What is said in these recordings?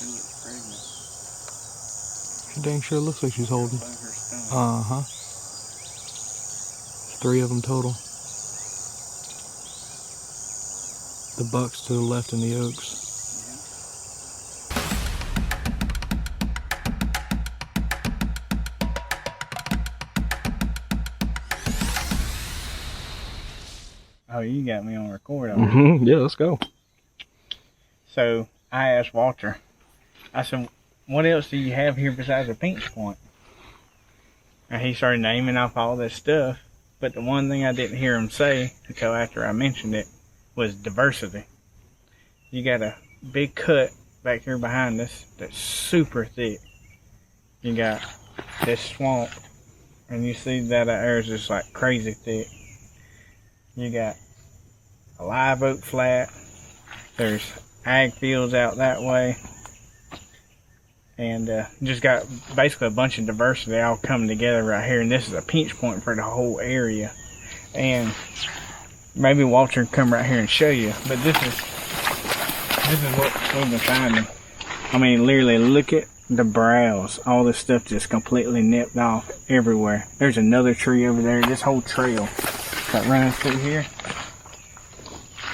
She looks pregnant. She dang sure looks like she's holding. Above her stomach. Uh-huh. 3 of them total. The bucks to the left in the oaks. Oh, you got me on record. Yeah, let's go. So I asked Walter, I said, what else do you have here besides a pinch point? And he started naming off all this stuff. But the one thing I didn't hear him say until after I mentioned it was diversity. You got a big cut back here behind us that's super thick. You got this swamp, and you see that there is just like crazy thick. You got a live oak flat. There's ag fields out that way. And just got basically a bunch of diversity all coming together right here. And this is a pinch point for the whole area. And maybe Walter can come right here and show you. But this is what we've been finding. I mean, literally, look at the browse. All this stuff just completely nipped off everywhere. There's another tree over there. This whole trail that runs through here,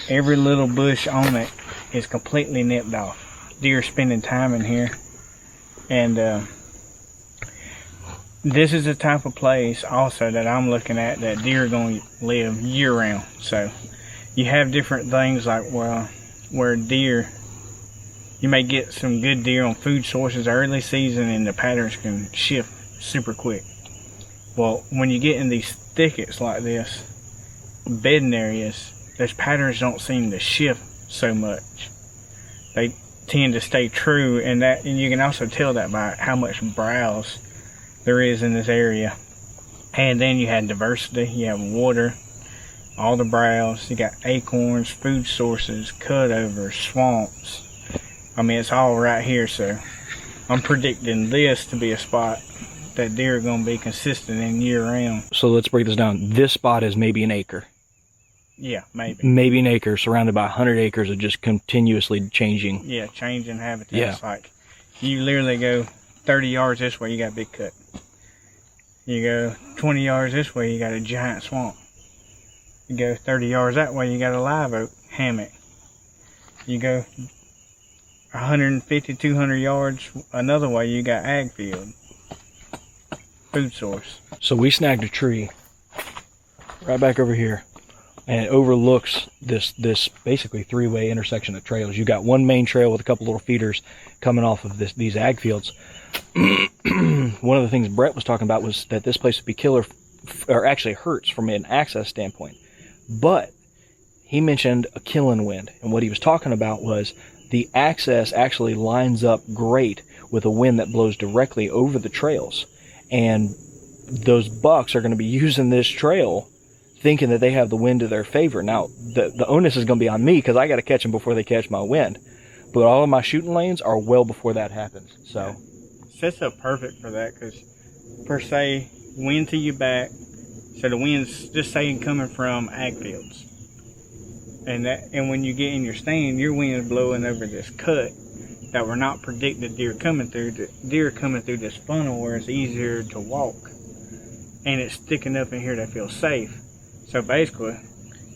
every little bush on it is completely nipped off. Deer spending time in here. And this is the type of place also that I'm looking at that deer are going to live year round. So you have different things like, well, where deer, you may get some good deer on food sources early season and the patterns can shift super quick. Well, when you get in these thickets like this, bedding areas, those patterns don't seem to shift so much. They tend to stay true, and you can also tell that by how much browse there is in this area. And then you had diversity. You have water, all the browse. You got acorns, food sources, cutovers, swamps. I mean, it's all right here. So I'm predicting this to be a spot that deer are going to be consistent in year round. So let's break this down. This spot is maybe an acre. Yeah, maybe. Maybe an acre, surrounded by 100 acres of just continuously changing. Yeah, changing habitats. Yeah. Like, you literally go 30 yards this way, you got a big cut. You go 20 yards this way, you got a giant swamp. You go 30 yards that way, you got a live oak hammock. You go 150, 200 yards another way, you got ag field. Food source. So we snagged a tree right back over here. And it overlooks this basically 3-way intersection of trails. You got one main trail with a couple little feeders coming off of these ag fields. One of the things Brett was talking about was that this place would be killer, or actually hurts from an access standpoint. But he mentioned a killing wind, and what he was talking about was the access actually lines up great with a wind that blows directly over the trails, and those bucks are going to be using this trail thinking that they have the wind to their favor. Now, the onus is going to be on me because I got to catch them before they catch my wind. But all of my shooting lanes are well before that happens. So sets up perfect for that because, per se, wind to your back. So the wind's just saying coming from ag fields. And when you get in your stand, your wind is blowing over this cut that we're not predicted deer coming through. The deer coming through this funnel where it's easier to walk. And it's sticking up in here that feels safe. So basically,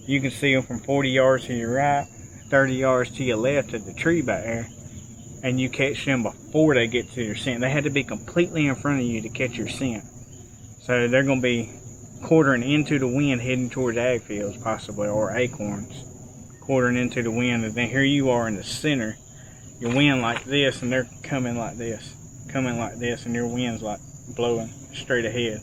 you can see them from 40 yards to your right, 30 yards to your left at the tree back there, and you catch them before they get to your scent. They had to be completely in front of you to catch your scent. So they're going to be quartering into the wind heading towards ag fields possibly, or acorns, quartering into the wind, and then here you are in the center. Your wind like this, and they're coming like this, and your wind's like blowing straight ahead.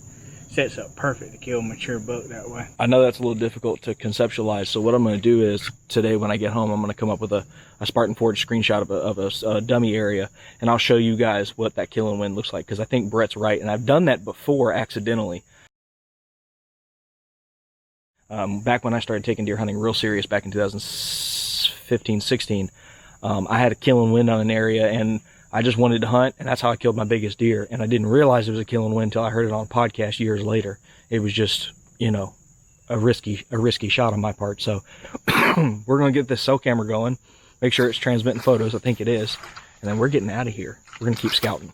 Sets up perfect to kill a mature buck that way. I know that's a little difficult to conceptualize, so what I'm going to do is today when I get home, I'm going to come up with a Spartan Forge screenshot of a dummy area, and I'll show you guys what that killing wind looks like, because I think Brett's right, and I've done that before accidentally. Back when I started taking deer hunting real serious back in 2015, 16, I had a killing wind on an area, and I just wanted to hunt, and that's how I killed my biggest deer. And I didn't realize it was a killing wind until I heard it on a podcast years later. It was just, you know, a risky shot on my part. So we're going to get this cell camera going, make sure it's transmitting photos. I think it is. and then we're getting out of here. We're gonna keep scouting.